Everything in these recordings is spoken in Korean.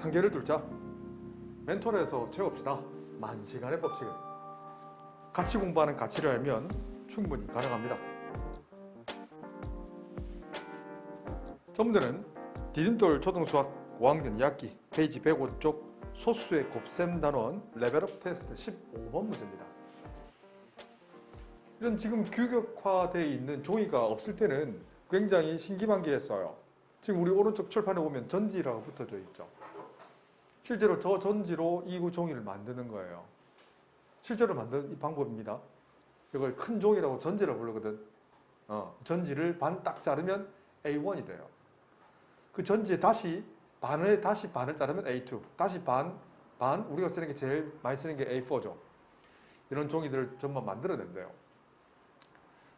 한계를 둘자. 멘토에서 채웁시다. 만시간의 법칙을. 같이 공부하는 가치를 알면 충분히 가능합니다. 전문대는 디딤돌 초등수학 5학년 2학기 페이지 105쪽 소수의 곱셈 단원 레벨업 테스트 15번 문제입니다. 이런 지금 규격화되어 있는 종이가 없을 때는 굉장히 신기만기했어요. 지금 우리 오른쪽 철판에 보면 전지라고 붙어져 있죠. 실제로 저 전지로 이 종이를 만드는 거예요. 실제로 만드는 이 방법입니다. 이걸 큰 종이라고 전지라고 부르거든. 전지를 반 딱 자르면 A1이 돼요. 그 전지에 다시 반을 자르면 A2, 다시 반, 우리가 쓰는 게 제일 많이 쓰는 게 A4죠. 이런 종이들을 전부 만들어낸대요.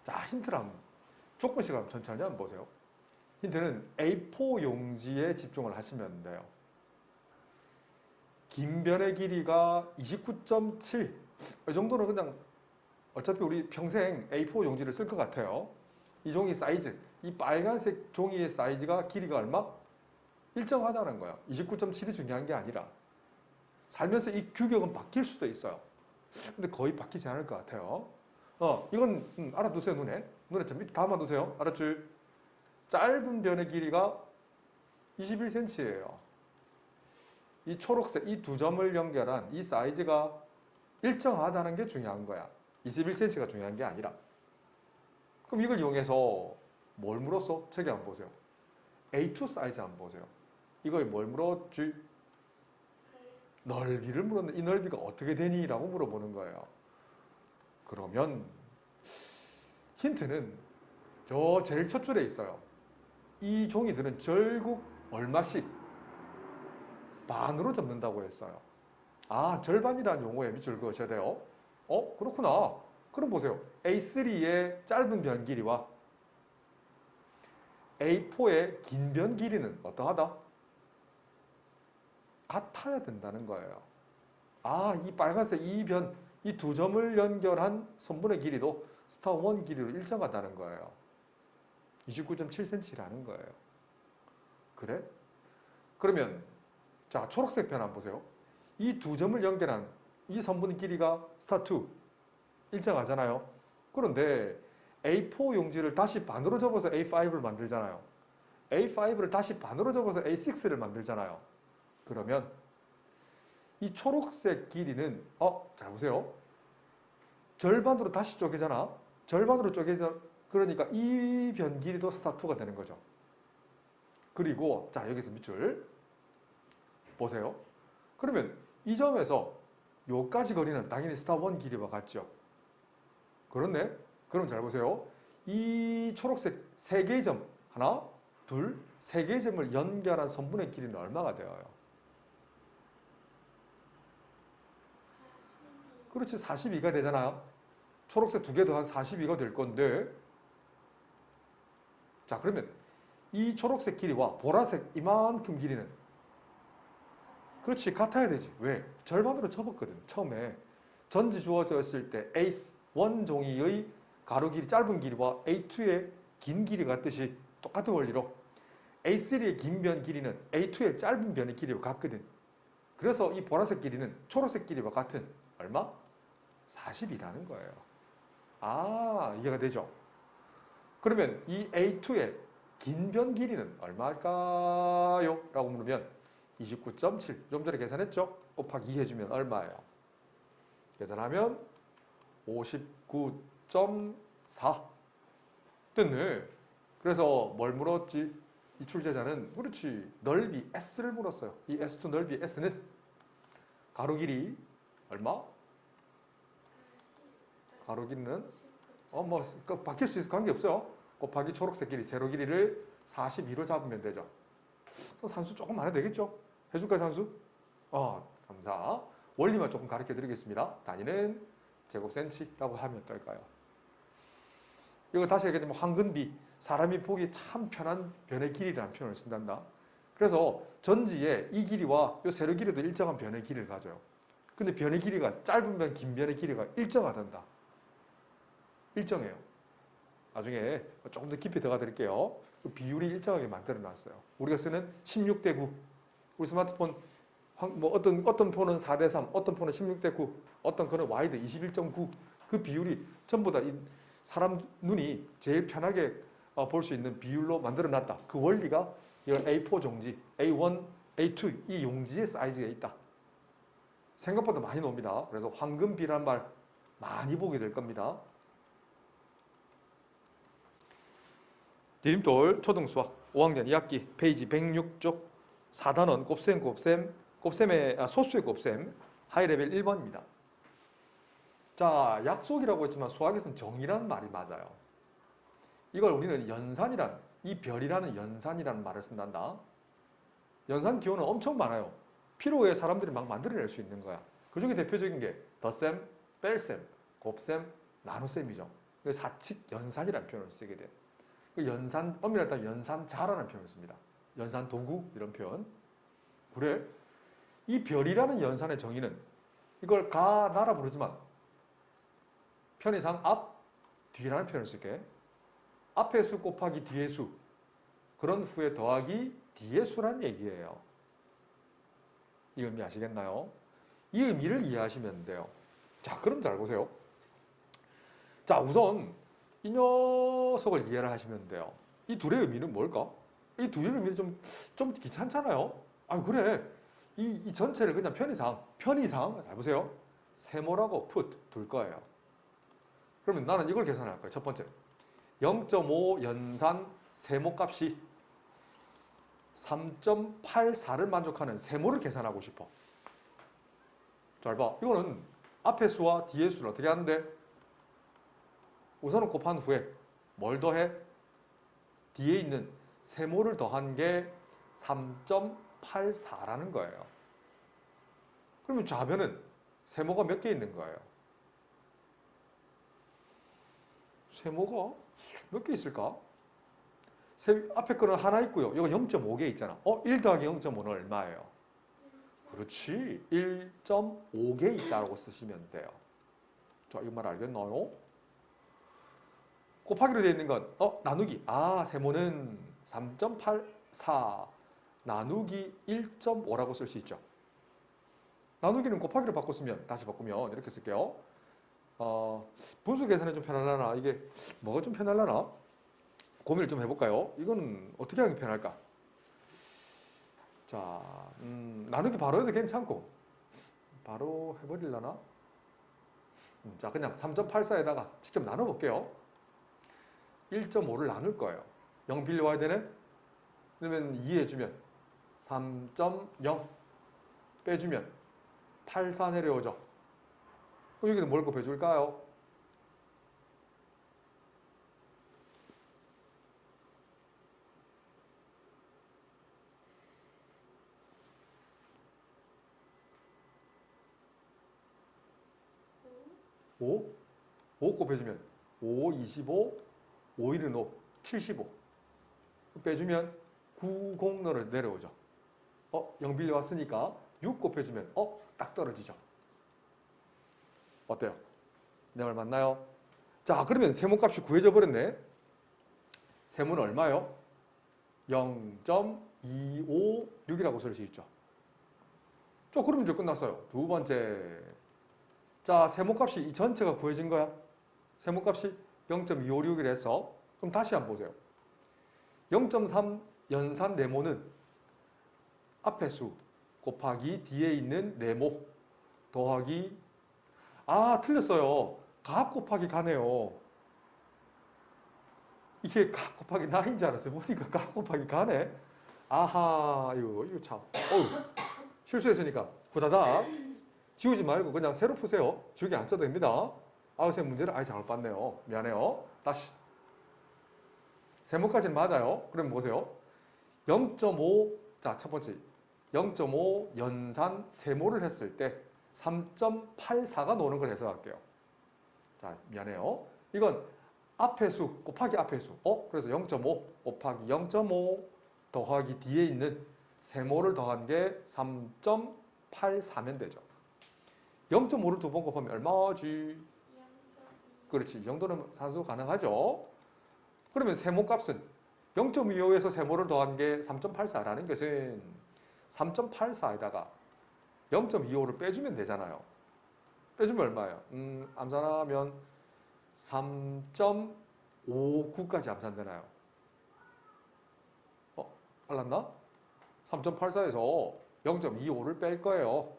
자, 힌트를 한번, 조금씩 한번 천천히 한번 보세요. 힌트는 A4 용지에 집중을 하시면 돼요. 긴 변의 길이가 29.7. 이 정도는 그냥 어차피 우리 평생 A4 용지를 쓸 것 같아요. 이 종이 사이즈, 이 빨간색 종이의 사이즈가 길이가 얼마? 일정하다는 거야. 29.7이 중요한 게 아니라 살면서 이 규격은 바뀔 수도 있어요. 근데 거의 바뀌지 않을 것 같아요. 이건 알아두세요. 눈에 좀 밑에 담아두세요. 알았죠? 짧은 변의 길이가 21cm예요. 이 초록색 이 두 점을 연결한 이 사이즈가 일정하다는 게 중요한 거야. 21cm가 중요한 게 아니라. 그럼 이걸 이용해서 뭘 물었어? 책에 한번 보세요. A2 사이즈 한번 보세요. 이거에 뭘 물었지? 넓이를 물었는데 이 넓이가 어떻게 되니? 라고 물어보는 거예요. 그러면 힌트는 저 제일 첫 줄에 있어요. 이 종이들은 결국 얼마씩 반으로 접는다고 했어요. 아, 절반이라는 용어에 밑줄 그으셔야 돼요. 그렇구나. 그럼 보세요. A3의 짧은 변 길이와 A4의 긴 변 길이는 어떠하다? 같아야 된다는 거예요. 아, 이 빨간색 이 두 점을 연결한 선분의 길이도 스타 1 길이로 일정하다는 거예요. 29.7cm라는 거예요. 그래? 그러면 자, 초록색 펜 한번 보세요. 이 두 점을 연결한 이 선분의 길이가 스타 2 일정하잖아요. 그런데 A4 용지를 다시 반으로 접어서 A5를 만들잖아요. A5를 다시 반으로 접어서 A6를 만들잖아요. 그러면 이 초록색 길이는 잘 보세요. 절반으로 다시 쪼개잖아. 절반으로 쪼개져. 그러니까 이 변 길이도 스타 2가 되는 거죠. 그리고 자, 여기서 밑줄 보세요. 그러면 이 점에서 요까지 거리는 당연히 스타 1 길이와 같죠. 그렇네. 그럼 잘 보세요. 이 초록색 세 개의 점, 하나, 둘, 세 개의 점을 연결한 선분의 길이는 얼마가 되어요? 그렇지, 42가 되잖아요. 초록색 두 개 더한 42가 될 건데, 자, 그러면 이 초록색 길이와 보라색 이만큼 길이는 그렇지, 같아야 되지. 왜? 절반으로 접었거든. 처음에 전지 주어졌을 때 A1 종이의 가로 길이 짧은 길이와 A2의 긴 길이 같듯이 똑같은 원리로 A3의 긴 변 길이는 A2의 짧은 변의 길이와 같거든. 그래서 이 보라색 길이는 초록색 길이와 같은 얼마? 40이라는 거예요. 아, 이해가 되죠? 그러면 이 A2의 긴 변 길이는 얼마일까요? 라고 물으면 29.7, 좀 전에 계산했죠? 곱하기 2 해주면 얼마예요? 계산하면 59.4 됐네. 그래서 뭘 물었지? 이 출제자는 그렇지, 넓이 S를 물었어요. 이 S2 넓이 S는 가로 길이 얼마? 가로 길이는 바뀔 수 있을 관계없어요. 곱하기 초록색 길이, 세로 길이를 42로 잡으면 되죠. 산수 조금 안 해도 되겠죠? 해줄까요, 산수? 감사. 원리만 조금 가르쳐 드리겠습니다. 단위는 제곱센치라고 하면 어떨까요? 이거 다시 얘기하자면 황근비, 사람이 보기 참 편한 변의 길이라는 표현을 쓴단다. 그래서 전지에 이 길이와 이 세로 길이도 일정한 변의 길이를 가져요. 근데 변의 길이가 짧은 변, 긴 변의 길이가 일정하단다. 일정해요. 나중에 조금 더 깊이 들어가 드릴게요. 비율이 일정하게 만들어 놨어요. 우리가 쓰는 16대 9. 우리 스마트폰 뭐 어떤 폰은 4대3, 어떤 폰은 16대9, 어떤 거는 와이드 21.9. 그 비율이 전부 다 사람 눈이 제일 편하게 볼 수 있는 비율로 만들어 놨다. 그 원리가 이 A4 종지, A1, A2 이 용지의 사이즈가 있다. 생각보다 많이 나옵니다. 그래서 황금비라는 말 많이 보게 될 겁니다. 디딤돌 초등수학 5학년 2학기 페이지 106쪽 4단원 곱셈의 소수의 곱셈 하이레벨 1번입니다. 자, 약속이라고 했지만 수학에서는 정이라는 말이 맞아요. 이걸 우리는 연산이란, 이 별이라는 연산이라는 말을 쓴단다. 연산 기호는 엄청 많아요. 필요해 사람들이 막 만들어낼 수 있는 거야. 그 중에 대표적인 게 덧셈, 뺄셈, 곱셈, 나눗셈이죠. 사칙 연산이라는 표현을 쓰게 돼. 연산, 엄밀히 따라 연산자라는 표현을 씁니다. 연산 도구 이런 표현. 그래? 이 별이라는 연산의 정의는 이걸 가, 나라 부르지만 편의상 앞, 뒤라는 표현을 쓸게. 앞의 수 곱하기 뒤의 수. 그런 후에 더하기 뒤의 수란 얘기예요. 이 의미 아시겠나요? 이 의미를 이해하시면 돼요. 자, 그럼 잘 보세요. 자, 우선 이 녀석을 이해를 하시면 돼요. 이 둘의 의미는 뭘까? 이 둘의 의미는 좀 귀찮잖아요. 아, 그래. 이 전체를 그냥 편의상, 잘 보세요. 세모라고 둘 거예요. 그러면 나는 이걸 계산할 거예요. 첫 번째. 0.5 연산 세모값이 3.84를 만족하는 세모를 계산하고 싶어. 잘 봐. 이거는 앞의 수와 뒤의 수를 어떻게 하는데? 우선은 곱한 후에 뭘 더해? 뒤에 있는 세모를 더한 게 3.84라는 거예요. 그러면 좌변은 세모가 몇 개 있는 거예요? 세모가 몇 개 있을까? 앞에 거는 하나 있고요. 이거 0.5개 있잖아. 1 더하기 0.5는 얼마예요? 그렇지. 1.5개 있다고 쓰시면 돼요. 자, 이 말 알겠나요? 곱하기로 되어 있는 건 나누기. 세모는 3.84 나누기 1.5라고 쓸 수 있죠. 나누기는 곱하기로 바꿨으면 다시 바꾸면 이렇게 쓸게요. 분수 계산이 좀 편하려나? 이게 뭐가 좀 편하려나? 고민을 좀 해볼까요? 이거는 어떻게 하는 게 편할까? 자, 나누기 바로 해도 괜찮고 바로 해버리려나? 자, 그냥 3.84에다가 직접 나눠볼게요. 1.5를 나눌 거예요. 0 빌려와야 되네? 그러면 2 해주면 3.0 빼주면 84 내려오죠. 그럼 여기는 뭘 곱해줄까요? 5? 5 곱해주면 5, 25, 5, 1은 5, 75. 빼주면 90로 내려오죠. 0 빌려왔으니까 6 곱해주면 딱 떨어지죠. 어때요? 내 말 맞나요? 자, 그러면 세모값이 구해져 버렸네. 세모는 얼마요? 0.256이라고 쓸 수 있죠. 자, 그러면 이제 끝났어요. 두 번째. 자, 세모값이 이 전체가 구해진 거야. 세모값이 0.256이라서 그럼 다시 한번 보세요. 0.3 연산 네모는 앞의 수 곱하기 뒤에 있는 네모 더하기 틀렸어요. 가 곱하기 가네요. 이게 가 곱하기 나인 줄 알았어요. 보니까 가 곱하기 가네. 아하, 이거 참. 실수했으니까 후다닥 지우지 말고 그냥 새로 푸세요. 지우개 안 써도 됩니다. 선생님 문제를 아예 잘못 봤네요. 미안해요. 다시. 세모까지는 맞아요. 그럼 보세요. 0.5, 자, 첫 번째. 0.5 연산 세모를 했을 때 3.84가 나오는 걸 해석할게요. 자, 미안해요. 이건 앞의 수 곱하기 앞의 수. 그래서 0.5 곱하기 0.5 더하기 뒤에 있는 세모를 더한 게 3.84면 되죠. 0.5를 두 번 곱하면 얼마지? 그렇지. 이 정도는 산수 가능하죠. 그러면 세모값은 0.25에서 세모를 더한 게 3.84라는 것은 3.84에다가 0.25를 빼주면 되잖아요. 빼주면 얼마예요? 암산하면 3.59까지 암산되나요? 빨랐나? 3.84에서 0.25를 뺄 거예요.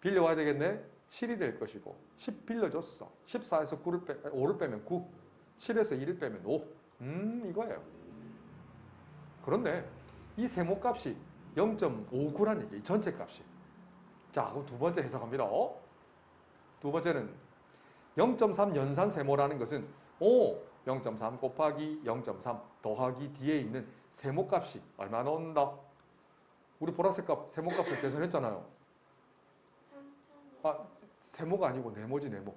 빌려와야 되겠네? 7이 될 것이고 10 빌려줬어. 14에서 5를 빼면 9, 7에서 1을 빼면 5. 이거예요. 그런데 이 세모값이 0.59란 얘기, 전체 값이. 자, 그럼 두 번째 해석합니다. 두 번째는 0.3 연산 세모라는 것은 0.3 곱하기 0.3 더하기 뒤에 있는 세모값이 얼마 나온다? 우리 보라색 값 세모값을 계산했잖아요. 세모가 아니고 네모지, 네모.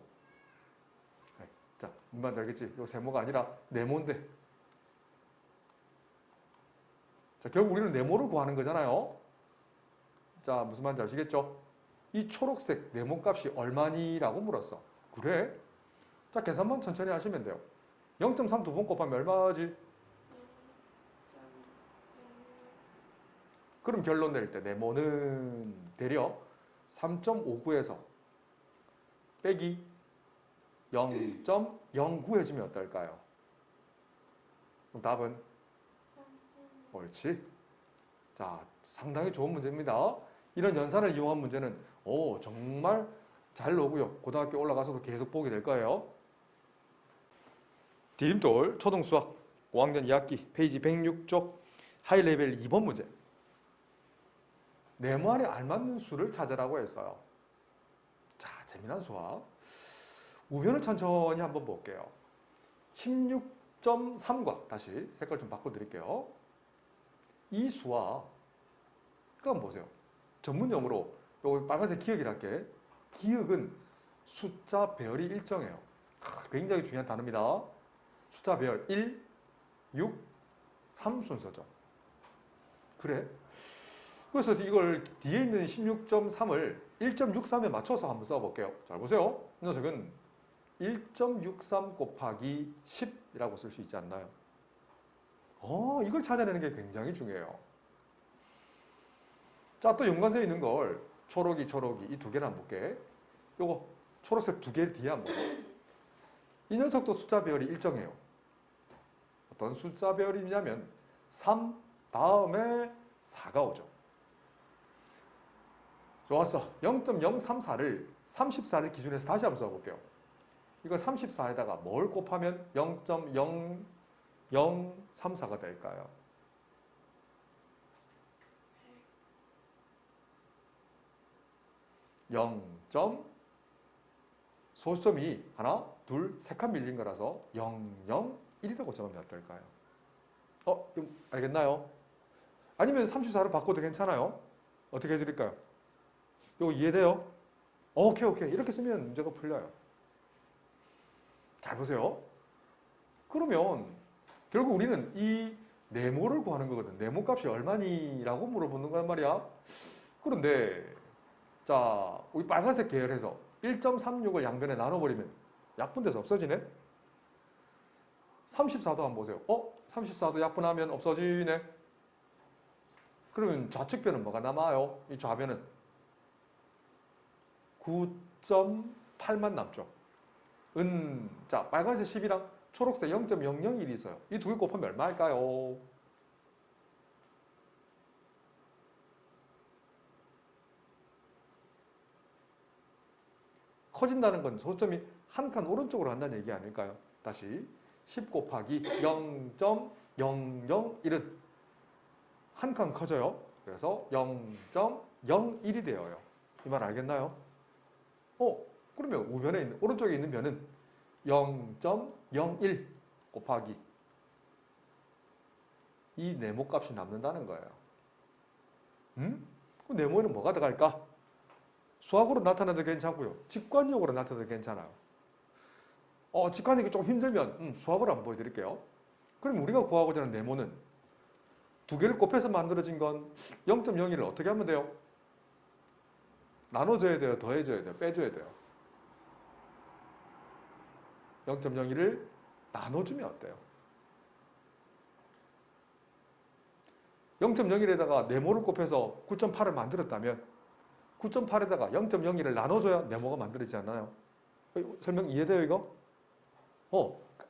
자, 뭔 알겠지? 이거 세모가 아니라 네모인데. 자, 결국 우리는 네모를 구하는 거잖아요. 자, 무슨 말인지 아시겠죠? 이 초록색 네모 값이 얼마니라고 물었어. 그래? 자, 계산만 천천히 하시면 돼요. 0.3 두 번 곱하면 얼마지? 그럼 결론 낼 때 네모는 대략 3.59에서 빼기 0.09 해주면 어떨까요? 그럼 답은? 옳지. 자, 상당히 좋은 문제입니다. 이런 연산을 이용한 문제는 정말 잘 나오고요. 고등학교 올라가서도 계속 보게 될 거예요. 디딤돌 초등수학 5학년 2학기 페이지 106쪽 하이레벨 2번 문제. 네모 안에 알맞는 수를 찾으라고 했어요. 자, 재미난 수학. 우변을 천천히 한번 볼게요. 16.3과 다시 색깔 좀 바꿔드릴게요. 이 수와 그럼 보세요. 전문용어로 요 빨간색 기억이랄게. 기억은 숫자 배열이 일정해요. 굉장히 중요한 단어입니다. 숫자 배열 1, 6, 3 순서죠. 그래? 그래서 이걸 뒤에 있는 16.3을 1.63에 맞춰서 한번 써볼게요. 잘 보세요. 이 녀석은 1.63 곱하기 10이라고 쓸 수 있지 않나요? 이걸 찾아내는 게 굉장히 중요해요. 자, 또 연관되어 있는 걸 초록이 이 두 개를 한번 볼게. 요거 초록색 두 개 뒤에 한번 보세요. 이 녀석도 숫자 배열이 일정해요. 어떤 숫자 배열이냐면 3 다음에 4가 오죠. 좋았어. 0.034를 34를 기준해서 다시 한번 써볼게요. 이거 34에다가 뭘 곱하면 0.0034가 될까요? 0. 소수점이 하나, 둘, 세 칸 밀린 거라서 001이라고 적으면 어떨까요? 알겠나요? 아니면 34로 바꿔도 괜찮아요. 어떻게 해드릴까요? 이거 이해돼요? 오케이. 이렇게 쓰면 문제가 풀려요. 잘 보세요. 그러면 결국 우리는 이 네모를 구하는 거거든. 네모 값이 얼마니라고 물어보는 거란 말이야. 그런데 자, 우리 빨간색 계열해서 1.36을 양변에 나눠버리면 약분돼서 없어지네? 34도 한번 보세요. 34도 약분하면 없어지네? 그러면 좌측변은 뭐가 남아요? 이 좌변은 9.8만 남죠. 자, 빨간색 10이랑 초록색 0.001이 있어요. 이 두 개 곱하면 얼마일까요? 커진다는 건 소수점이 한 칸 오른쪽으로 간다는 얘기 아닐까요? 다시 10 곱하기 0.001은 한 칸 커져요. 그래서 0.01이 되어요. 이 말 알겠나요? 그러면 우변에 있는 오른쪽에 있는 변은 0.01 곱하기 이 네모 값이 남는다는 거예요. 그 네모에는 뭐가 들어갈까? 수학으로 나타나도 괜찮고요. 직관적으로 나타나도 괜찮아요. 직관이 좀 힘들면 수학으로 한번 보여드릴게요. 그럼 우리가 구하고자 하는 네모는 두 개를 곱해서 만들어진 건 0.01을 어떻게 하면 돼요? 나눠줘야 돼요? 더해줘야 돼요? 빼줘야 돼요? 0.01을 나눠주면 어때요? 0.01에다가 네모를 곱해서 9.8을 만들었다면 9.8에다가 0.01을 나눠줘야 네모가 만들어지지 않나요? 설명 이해돼요 이거?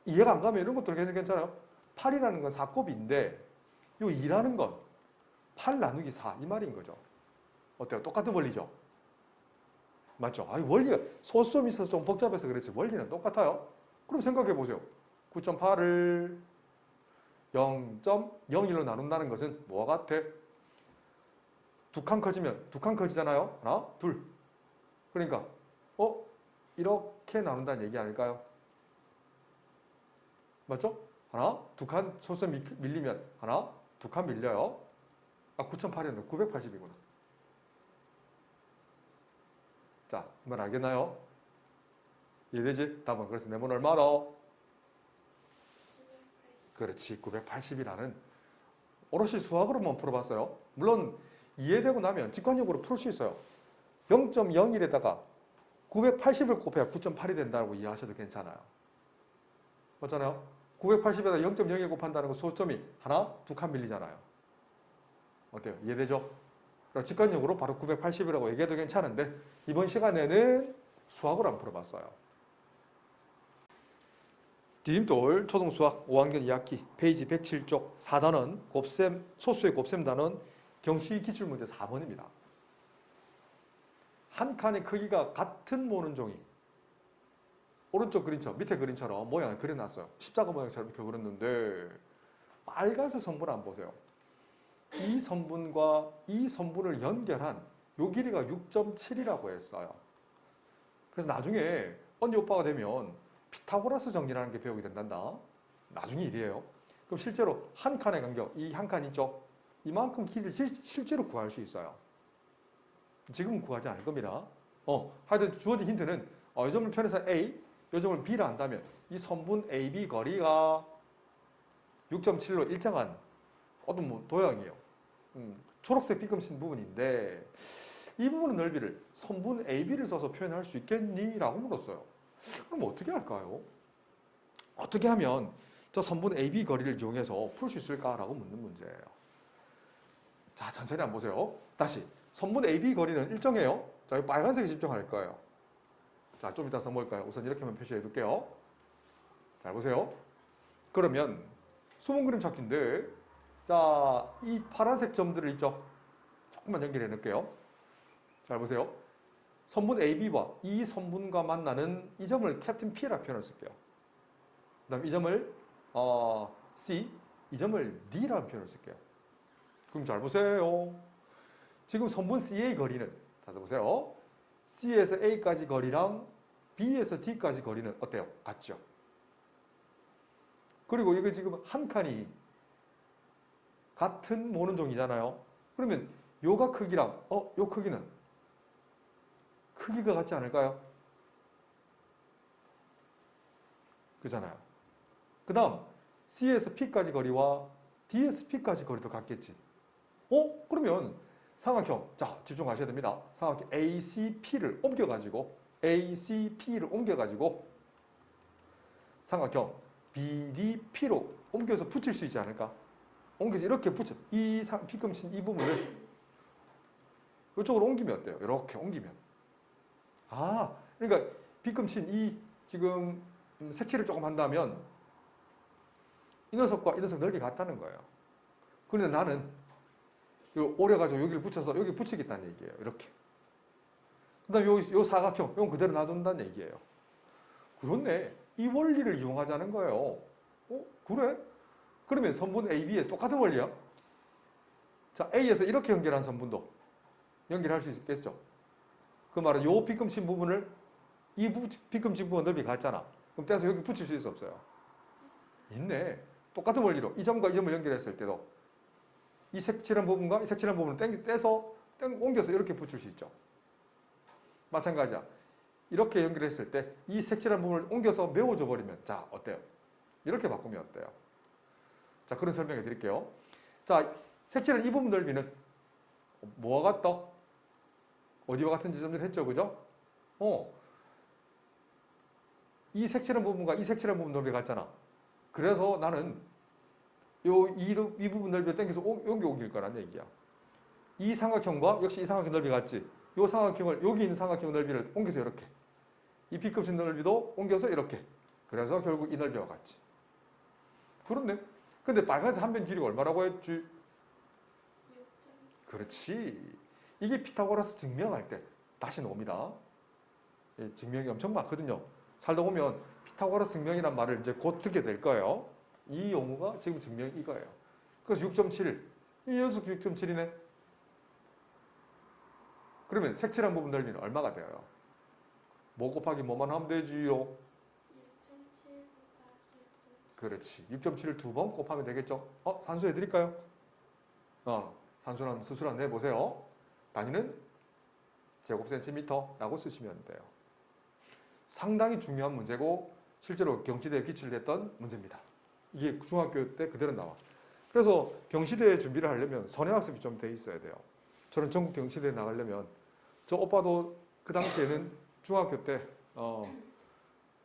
이해가 안 가면 이런 것도 괜찮아요. 8이라는 건 4곱인데 요 2라는 건 8 나누기 4 이 말인 거죠. 어때요? 똑같은 원리죠? 맞죠? 원리가 소수점이 있어서 좀 복잡해서 그렇지 원리는 똑같아요. 그럼 생각해 보세요. 9.8을 0.01로 나눈다는 것은 뭐와 같아? 두 칸 커지면 두 칸 커지잖아요. 하나, 둘. 그러니까 이렇게 나눈다는 얘기 아닐까요? 맞죠? 하나, 두 칸 소수점 밀리면 하나, 두 칸 밀려요. 9.8이었는데 980이구나. 자, 말 알겠나요? 이해되지? 답은 그래서 네모는 얼마다? 그렇지, 980이라는 오롯이 수학으로만 풀어봤어요. 물론 이해되고 나면 직관적으로 풀 수 있어요. 0.01에다가 980을 곱해야 9.8이 된다고 이해하셔도 괜찮아요. 맞잖아요? 980에다 0.01 곱한다는 건 소점이 하나, 두 칸 밀리잖아요. 어때요? 이해되죠? 직관적으로 바로 980이라고 얘기해도 괜찮은데 이번 시간에는 수학으로 한번 풀어봤어요. 디딤돌 초등수학 5학년 2학기 페이지 107쪽 4단원 곱셈 소수의 곱셈 단원 경시 기출문제 4번입니다. 한 칸의 크기가 같은 모는 종이 오른쪽 그림처럼 밑에 그림처럼 모양을 그려놨어요. 십자가 모양처럼 이렇게 그렸는데 빨간색 선분 한번 보세요. 이 선분과 이 선분을 연결한 요 길이가 6.7이라고 했어요. 그래서 나중에 언니 오빠가 되면 피타고라스 정리라는 게 배우게 된단다. 나중에 일이에요. 그럼 실제로 한 칸의 간격, 이 한 칸 있죠? 이만큼 길이를 실제로 구할 수 있어요. 지금은 구하지 않을 겁니다. 하여튼 주어진 힌트는 이 점을 편에서 A, 이 점을 B라 한다면 이 선분 AB 거리가 6.7로 일정한 어떤 도형이에요. 초록색 삐끔신 부분인데 이 부분의 넓이를 선분 AB를 써서 표현할 수 있겠니? 라고 물었어요. 그럼 어떻게 할까요? 어떻게 하면 저 선분 AB 거리를 이용해서 풀 수 있을까라고 묻는 문제예요. 자, 천천히 한번 보세요. 다시 선분 AB 거리는 일정해요. 자, 이 빨간색에 집중할 거예요. 자, 좀 이따 써볼까요? 우선 이렇게만 표시해 둘게요. 잘 보세요. 그러면 수분 그림 찾기인데 자, 이 파란색 점들을 있죠? 조금만 연결해 놓을게요. 잘 보세요. 선분 AB와 이 선분과 만나는 이 점을 캡틴 P라 표현을 쓸게요. 그 다음 이 점을 C, 이 점을 D라는 표현을 쓸게요. 그럼 잘 보세요. 지금 선분 CA 거리는 찾아보세요. C에서 A까지 거리랑 B에서 D까지 거리는 어때요? 같죠? 그리고 이거 지금 한 칸이 같은 모는종이잖아요. 그러면 요가 크기랑 요 크기는 크기가 같지 않을까요? 그잖아요. 그 다음 C에서 P까지 거리와 D에서 P까지 거리도 같겠지. 그러면 삼각형, 자 집중하셔야 됩니다. 삼각형 ACP를 옮겨가지고 삼각형 BDP로 옮겨서 붙일 수 있지 않을까? 옮겨서 이렇게 붙여 이 P금신 이 부분을 이쪽으로 옮기면 어때요? 이렇게 옮기면 그러니까 B금신 이 지금 색칠을 조금 한다면 이 녀석과 이 녀석 넓이 같다는 거예요. 그런데 나는 오려가지고 여기를 붙여서 여기 붙이겠다는 얘기예요. 이렇게. 그 다음에 요 사각형, 이건 그대로 놔둔다는 얘기예요. 그렇네. 이 원리를 이용하자는 거예요. 그래? 그러면 선분 AB에 똑같은 원리야. 자, A에서 이렇게 연결한 선분도 연결할 수 있겠죠. 그 말은 요 B금신 부분을 이 B금신 부분 넓이 같잖아. 그럼 떼서 여기 붙일 수 있어 없어요? 있네. 똑같은 원리로 이 점과 이 점을 연결했을 때도 이 색칠한 부분과 이 색칠한 부분을 떼서 옮겨서 이렇게 붙일 수 있죠. 마찬가지야. 이렇게 연결했을 때 이 색칠한 부분을 옮겨서 메워줘 버리면 자 어때요? 이렇게 바꾸면 어때요? 자 그런 설명해 드릴게요. 자 색칠한 이 부분 넓이는 뭐와 같다? 어디와 같은 지점들 했죠, 그죠? 이 색칠한 부분과 이 색칠한 부분 넓이 같잖아. 그래서 나는 이 부분 넓이를 당겨서 여기 옮길 거란 얘기야. 이 삼각형과 역시 이 삼각형 넓이 같지? 요 삼각형을 여기 있는 삼각형 넓이를 옮겨서 이렇게. 이 B급식 넓이도 옮겨서 이렇게. 그래서 결국 이 넓이와 같지. 그렇네. 근데 빨간색 한 변 길이가 얼마라고 했지? 그렇지. 이게 피타고라스 증명할 때 다시 나옵니다. 예, 증명이 엄청 많거든요. 살다 보면 피타고라스 증명이란 말을 이제 곧 듣게 될 거예요. 이 용어가 지금 증명이 이거예요. 그래서 6.7. 이 연속 6.7이네. 그러면 색칠한 부분 넓이는 얼마가 돼요? 뭐 곱하기 뭐만 하면 되지요? 그렇지. 6.7을 두 번 곱하면 되겠죠? 산수 해드릴까요? 산수는 스스로 내보세요. 단위는 제곱센티미터라고 쓰시면 돼요. 상당히 중요한 문제고 실제로 경시대에 기출됐던 문제입니다. 이게 중학교 때 그대로 나와. 그래서 경시대 준비를 하려면 선행학습이 좀 돼 있어야 돼요. 저는 전국 경시대에 나가려면 저 오빠도 그 당시에는 중학교 때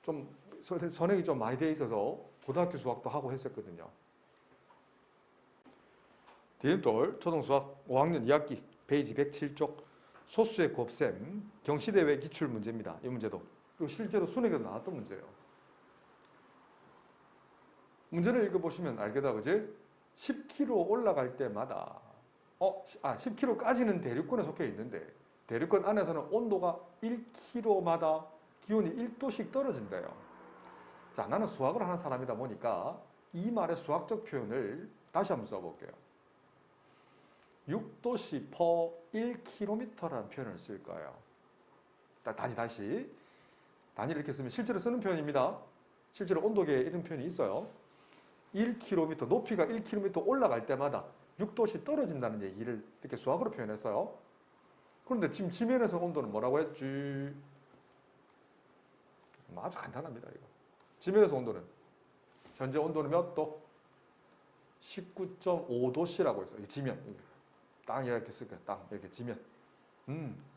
좀 선행이 좀 많이 돼 있어서 고등학교 수학도 하고 했었거든요. 디딤돌 초등수학 5학년 2학기 페이지 107쪽 소수의 곱셈 경시대회 기출 문제입니다. 이 문제도. 그리고 실제로 수능에도 나왔던 문제예요. 문제를 읽어보시면 알겠다, 그지? 10km 올라갈 때마다 10km까지는 대륙권에 속해 있는데 대륙권 안에서는 온도가 1km마다 기온이 1도씩 떨어진대요. 자, 나는 수학을 하는 사람이다 보니까 이 말의 수학적 표현을 다시 한번 써볼게요. 6도씨 per 1km라는 표현을 쓸 거예요. 다시. 단위를 이렇게 쓰면 실제로 쓰는 표현입니다. 실제로 온도계에 이런 표현이 있어요. 1km, 높이가 1km 올라갈 때마다 6도씩 떨어진다는 얘기를 이렇게 수학으로 표현했어요. 그런데 지금 지면에서 온도는 뭐라고 했지? 아주 간단합니다, 이거. 지면에서 온도는 현재 온도는 몇 도? 19.5도씨라고 했어요. 지면. 땅 이렇게 쓸 거예요. 땅 이렇게 지면.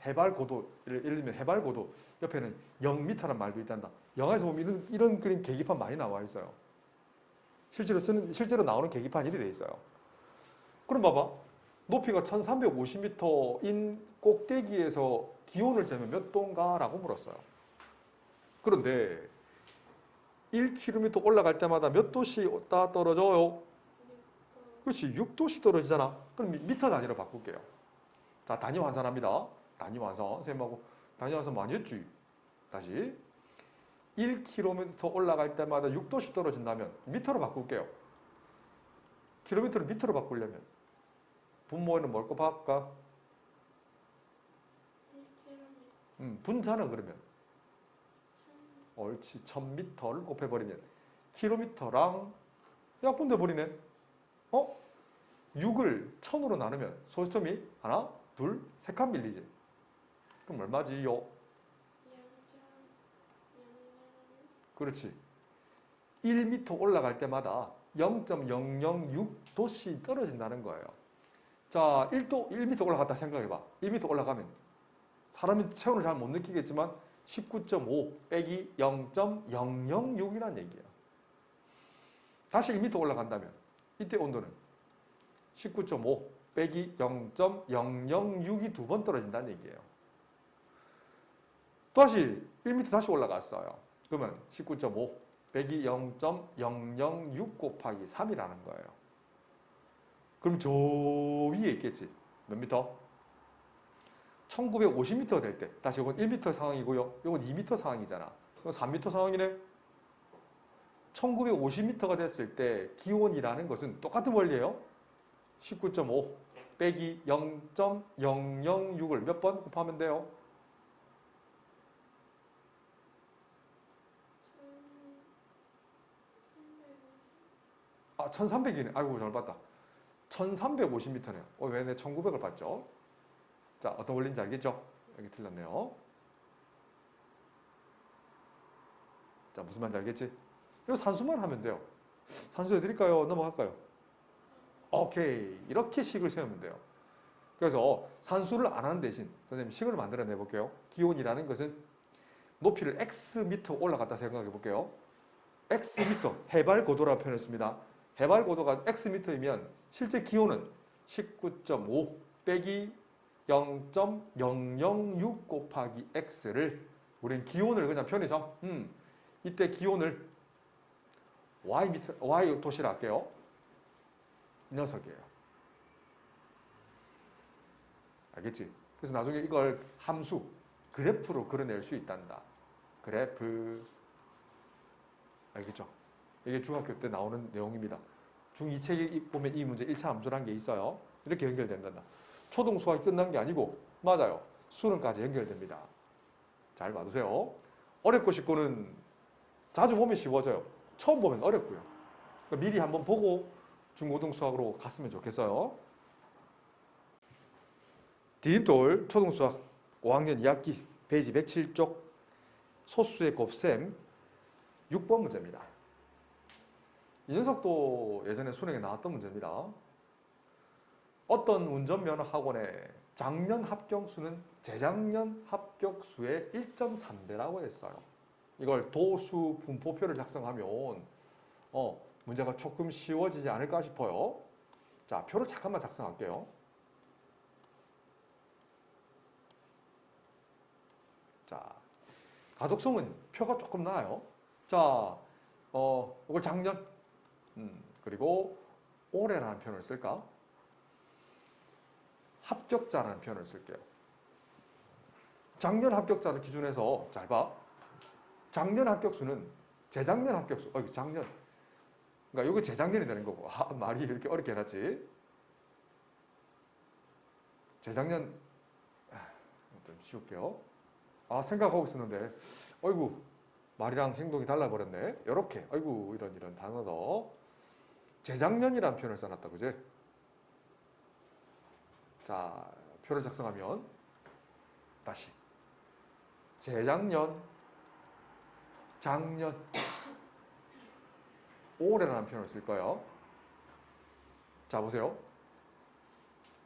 해발 고도, 예를 들면 해발 고도 옆에는 0m라는 말도 있단다. 영화에서 보면 이런 그림 계기판 많이 나와 있어요. 실제로 나오는 계기판이 이렇게 돼 있어요. 그럼 봐봐. 높이가 1350m인 꼭대기에서 기온을 재면 몇 도인가? 라고 물었어요. 그런데 1km 올라갈 때마다 몇 도씩 떨어져요? 그렇지. 6도씩 떨어지잖아. 그럼 미터 단위로 바꿀게요. 자, 단위 환산합니다. 단위 환산. 선생님하고 단위 환산 많이 했지? 다시. 1km 올라갈 때마다 6도씩 떨어진다면 미터로 바꿀게요. 킬로미터를 미터로 바꾸려면 분모에는 뭘 곱할까? 분자는 그러면 옳지. 1000m를 곱해버리면 킬로미터랑 약분돼 버리네. 6을 1000으로 나누면 소수점이 하나, 둘, 세 칸 밀리지. 그럼 얼마지요? 그렇지. 1m 올라갈 때마다 0.006도씩 떨어진다는 거예요. 자, 1m 올라갔다 생각해봐. 1m 올라가면 사람이 체온을 잘 못 느끼겠지만 19.5 빼기 0.006이라는 얘기예요. 다시 1m 올라간다면 이때 온도는 19.5 빼기 0.006이 두 번 떨어진다는 얘기예요. 다시 1m 다시 올라갔어요. 그러면 19.5 빼기 0.006 곱하기 3이라는 거예요. 그럼 저 위에 있겠지. 몇 미터? 1950m 될 때, 다시 이건 1m 상황이고요. 이건 2m 상황이잖아. 이건 3m 상황이네. 1950m가 됐을 때 기온이라는 것은 똑같은 원리예요. 19.5 빼기 0.006을 몇 번 곱하면 돼요? 1300이네. 아이고, 잘 봤다. 1350m네요. 왜 내 1900을 봤죠? 자, 어떤 원리인지 알겠죠? 여기 틀렸네요. 자, 무슨 말인지 알겠지? 이거 산수만 하면 돼요. 산수 해드릴까요? 넘어갈까요? 오케이. 이렇게 식을 세우면 돼요. 그래서 산수를 안 하는 대신 선생님 식을 만들어 내볼게요. 기온이라는 것은 높이를 xm 올라갔다 생각해 볼게요. xm, 해발 고도라고 표현했습니다. 해발 고도가 xm이면 실제 기온은 19.5 빼기 0.006 곱하기 x를 우린 기온을 그냥 편의상 이때 기온을 y 도시를 할게요. 이 녀석이에요. 알겠지? 그래서 나중에 이걸 함수, 그래프로 그려낼 수 있단다. 그래프. 알겠죠? 이게 중학교 때 나오는 내용입니다. 중2 책에 보면 이 문제 1차 함수라는 게 있어요. 이렇게 연결된단다. 초등 수학이 끝난 게 아니고 맞아요. 수능까지 연결됩니다. 잘 봐두세요. 어렵고 쉽고는 자주 보면 쉬워져요. 처음 보면 어렵고요. 그러니까 미리 한번 보고 중고등 수학으로 갔으면 좋겠어요. 디딤돌 초등수학 5학년 2학기 페이지 107쪽 소수의 곱셈 6번 문제입니다. 이 녀석도 예전에 수능에 나왔던 문제입니다. 어떤 운전면허 학원의 작년 합격수는 재작년 합격수의 1.3배라고 했어요. 이걸 도수 분포표를 작성하면 문제가 조금 쉬워지지 않을까 싶어요. 자, 표를 잠깐만 작성할게요. 자, 가독성은 표가 조금 나아요. 자, 이걸 작년, 그리고 올해라는 표현을 쓸까? 합격자라는 표현을 쓸게요. 작년 합격자를 기준해서 잘 봐. 작년 합격수는 재작년 합격수, 작년. 그러니까 이거 재작년이 되는 거고. 말이 이렇게 어렵게 해놨지. 재작년, 좀 쉬울게요. 생각하고 있었는데, 어이구, 말이랑 행동이 달라버렸네. 이렇게, 아이고, 이런 단어도. 재작년이라는 표현을 써놨다, 그지? 자, 표를 작성하면, 다시. 재작년, 작년, 올해라는 표현을 쓸 거예요. 자, 보세요.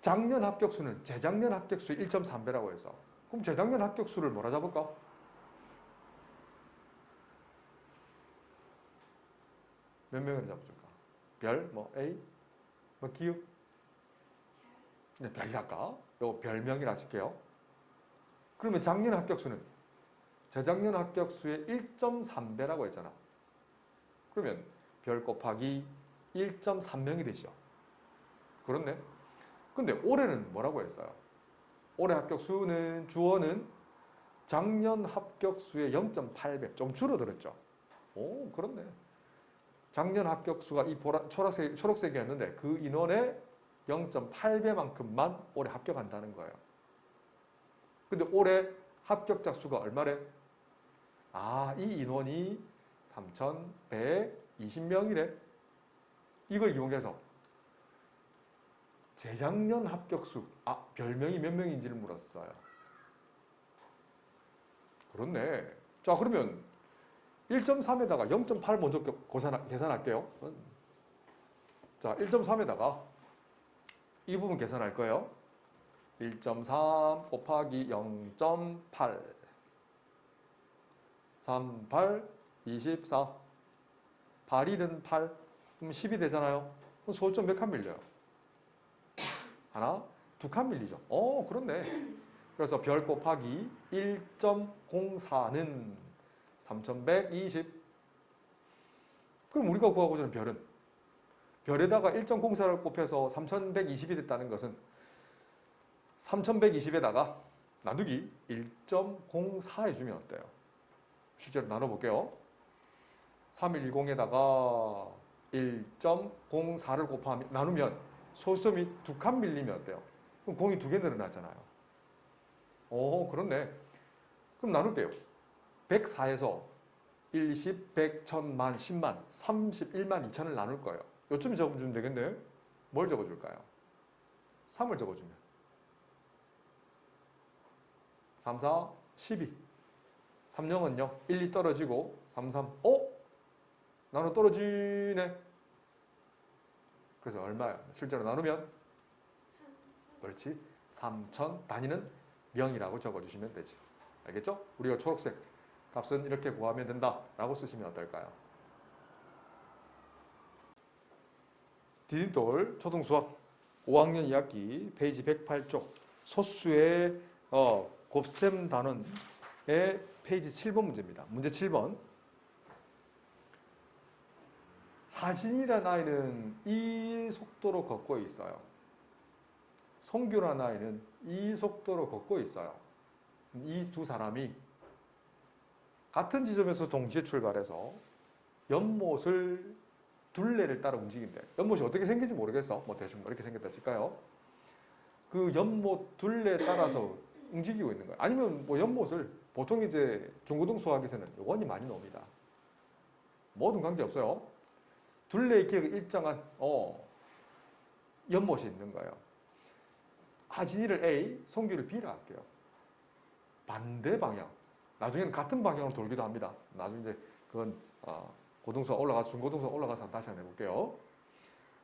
작년 합격수는 재작년 합격수의 1.3배라고 해서 그럼 재작년 합격수를 뭐라 잡을까? 몇 명을 잡아줄까? 별? A? 기읍? 네, 별이랄까? 요 별명이라 칠게요. 그러면 작년 합격수는 재작년 합격수의 1.3배라고 했잖아. 그러면 별 곱하기 1.3명이 되죠. 그렇네. 근데 올해는 뭐라고 했어요? 올해 합격수는 주어는 작년 합격수의 0.8배, 좀 줄어들었죠. 오, 그렇네. 작년 합격수가 이 초록색이었는데 그 인원의 0.8배만큼만 올해 합격한다는 거예요. 근데 올해 합격자 수가 얼마래? 이 인원이 3,120명이래. 이걸 이용해서 재작년 합격수, 별명이 몇 명인지를 물었어요. 그렇네. 자, 그러면 1.3에다가 0.8 먼저 계산할게요. 자, 1.3에다가 이 부분 계산할 거예요. 1.3 곱하기 0.8 38, 24 8일은 8 그럼 10이 되잖아요. 그럼 소수점 몇 칸 밀려요? 하나, 두 칸 밀리죠. 그렇네. 그래서 별 곱하기 1.04는 3120. 그럼 우리가 구하고자 하는 별은 별에다가 1.04를 곱해서 3120이 됐다는 것은 3120에다가 나누기 1.04 해주면 어때요? 실제로 나눠볼게요. 3110에다가 1.04를 나누면 소수점이 두 칸 밀리면 어때요? 그럼 공이 두 개 늘어나잖아요. 그렇네. 그럼 나눌게요. 104에서 1, 10, 100, 1000만, 10만, 31만 2천을 나눌 거예요. 요쯤 적어주면 되겠네. 뭘 적어줄까요? 3을 적어주면 3, 4, 12 3, 0은 0, 1, 2 떨어지고 3, 3, 나눠 떨어지네. 그래서 얼마야? 실제로 나누면? 그렇지. 3,000 단위는 명이라고 적어주시면 되지. 알겠죠? 우리가 초록색 값은 이렇게 구하면 된다 라고 쓰시면 어떨까요? 디딤돌 초등수학 5학년 2학기 페이지 108쪽 소수의 곱셈 단원의 페이지 7번 문제입니다. 문제 7번. 하진이라는 아이는 이 속도로 걷고 있어요. 송규라는 아이는 이 속도로 걷고 있어요. 이 두 사람이 같은 지점에서 동시에 출발해서 연못을 둘레를 따라 움직인대. 연못이 어떻게 생긴지 모르겠어. 뭐 대충 이렇게 생겼다 칠까요? 그 연못 둘레에 따라서 움직이고 있는 거예요. 아니면 뭐 연못을 보통 이제 중고등 수학에서는 원이 많이 나옵니다. 뭐든 관계 없어요. 둘레의 길이가 일정한 연못이 있는 거예요. 하진이를 A, 송규를 B라 할게요. 반대 방향. 나중에는 같은 방향으로 돌기도 합니다. 나중에 이제 그건 고등수학 올라가서 중고등수학 올라가서 다시 한번 해볼게요.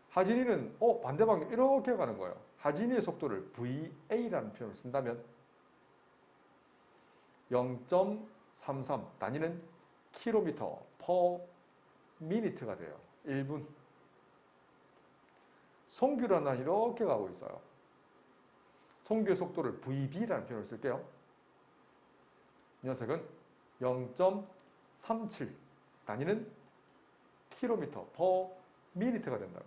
하진이는 반대 방향 이렇게 가는 거예요. 하진이의 속도를 VA라는 표현을 쓴다면 0.33 단위는 킬로미터 per minute가 돼요. 1분. 송규라는 아이는 이렇게 가고 있어요. 송규의 속도를 VB라는 표현을 쓸게요. 이 녀석은 0.37 단위는 킬로미터 per minute가 된다고.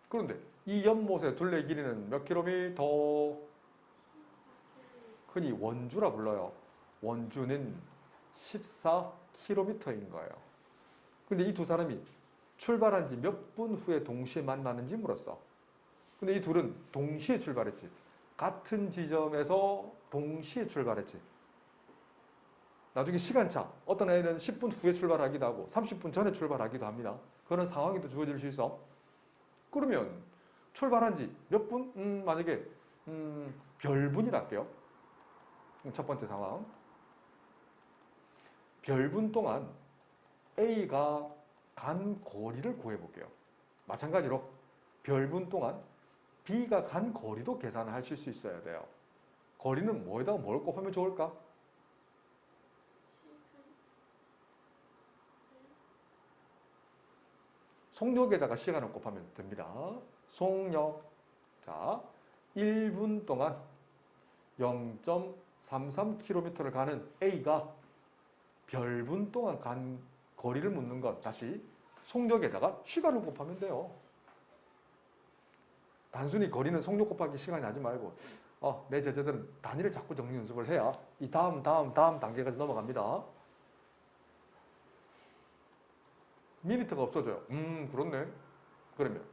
그런데 이 연못의 둘레 길이는 몇 킬로미터? 흔히 원주라 불러요. 원주는 14km인 거예요. 근데 이 두 사람이 출발한 지 몇 분 후에 동시에 만나는지 물었어. 근데 이 둘은 동시에 출발했지. 같은 지점에서 동시에 출발했지. 나중에 시간차, 어떤 애는 10분 후에 출발하기도 하고 30분 전에 출발하기도 합니다. 그런 상황이 또 주어질 수 있어. 그러면 출발한 지 몇 분? 만약에 별분이라 할게요. 첫 번째 상황. 별분 동안 A가 간 거리를 구해볼게요. 마찬가지로 별분 동안 B가 간 거리도 계산을 하실 수 있어야 돼요. 거리는 뭐에다가 뭘 곱하면 좋을까? 속력에다가 시간을 곱하면 됩니다. 속력. 자, 1분 동안 0.33km를 가는 A가 별분 동안 간 거리를 묻는 것. 다시 속력에다가 시간을 곱하면 돼요. 단순히 거리는 속력 곱하기 시간이 하지 말고 내 제자들은 단위를 자꾸 정리 연습을 해야 이 다음 단계까지 넘어갑니다. 미니트가 없어져요. 그렇네. 그러면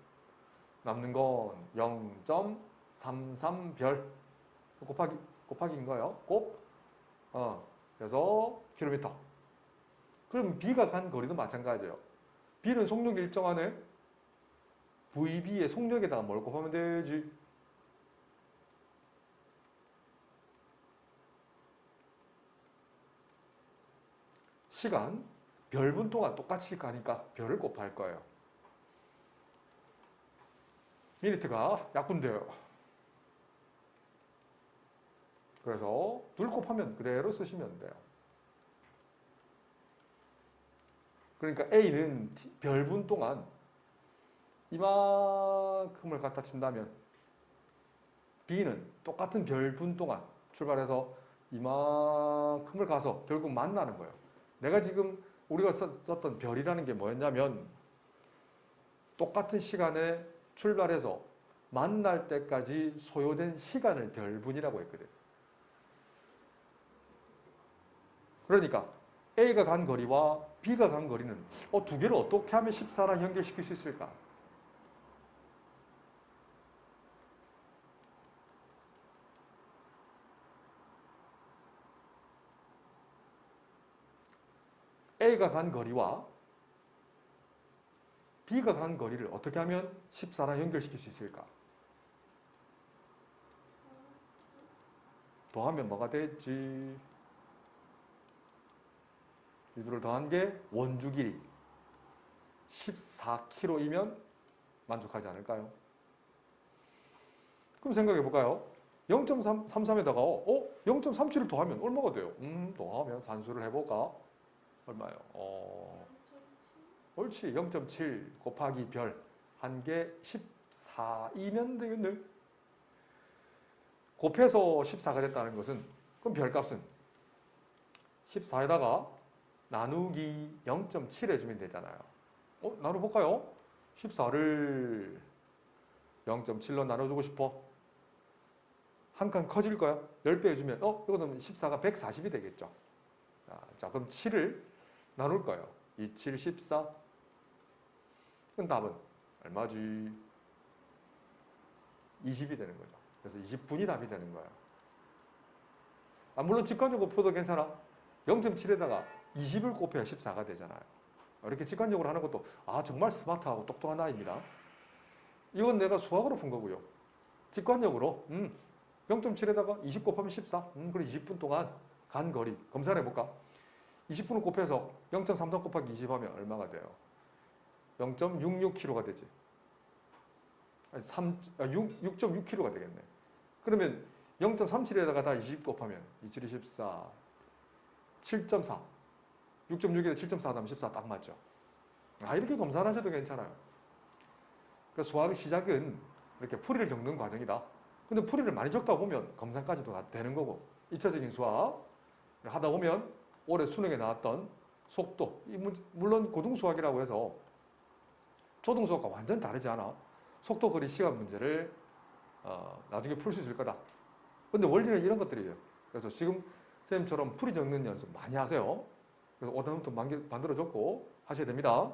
남는 건 0.33별 곱하기인 거예요. 그래서 킬로미터. 그럼 B가 간 거리도 마찬가지예요. B는 속력이 일정하네. VB의 속력에다가 뭘 곱하면 되지? 시간, 별분 동안 똑같이 가니까 별을 곱할 거예요. 미니트가 약분돼요. 그래서 둘 곱하면 그대로 쓰시면 돼요. 그러니까 A는 별분 동안 이만큼을 갖다 친다면 B는 똑같은 별분 동안 출발해서 이만큼을 가서 결국 만나는 거예요. 내가 지금 우리가 썼던 별이라는 게 뭐였냐면 똑같은 시간에 출발해서 만날 때까지 소요된 시간을 별분이라고 했거든. 그러니까 A가 간 거리와 B가 간 거리는 두 개를 어떻게 하면 14랑 연결시킬 수 있을까? A가 간 거리와 B가 간 거리를 어떻게 하면 14랑 연결시킬 수 있을까? 더하면 뭐가 됐지? 이 둘을 더한 게 원주 길이 14km이면 만족하지 않을까요? 그럼 생각해 볼까요? 0.33에다가 0.37을 더하면 얼마가 돼요? 더하면 산수를 해볼까? 얼마요? 옳지. 0.7 곱하기 별 한 개 14이면 되겠네. 곱해서 14가 됐다는 것은 그럼 별값은 14에다가 나누기 0.7 해주면 되잖아요. 나눠볼까요? 14를 0.7로 나눠주고 싶어. 한 칸 커질 거야. 10배 해주면 이거는 14가 140이 되겠죠. 자, 그럼 7을 나눌 거예요. 2, 7, 14. 그럼 답은 얼마지? 20이 되는 거죠. 그래서 20분이 답이 되는 거예요. 물론 직관적으로 풀어도 괜찮아. 0.7에다가 20을 곱해야 14가 되잖아요. 이렇게 직관적으로 하는 것도 정말 스마트하고 똑똑한 아이입니다. 이건 내가 수학으로 푼 거고요. 직관적으로 0.7에다가 20 곱하면 14. 그래 20분 동안 간 거리 검사를 해볼까? 20분을 곱해서 0.33 곱하기 20 하면 얼마가 돼요? 0.66km가 되지. 6.6km가 되겠네. 그러면 0.37에다가 다 20 곱하면 27, 24, 7.4. 6.6에다 7.4 하면 14 딱 맞죠. 이렇게 검사를 하셔도 괜찮아요. 그래서 수학의 시작은 이렇게 풀이를 적는 과정이다. 근데 풀이를 많이 적다 보면 검사까지도 다 되는 거고, 1차적인 수학 하다 보면 올해 수능에 나왔던 속도, 물론 고등수학이라고 해서 초등수학과 완전 다르지 않아. 속도, 거리, 시간 문제를 나중에 풀 수 있을 거다. 근데 원리는 이런 것들이에요. 그래서 지금 선생님처럼 풀이 적는 연습 많이 하세요. 그래서 오답노트 만들어줬고 하셔야 됩니다.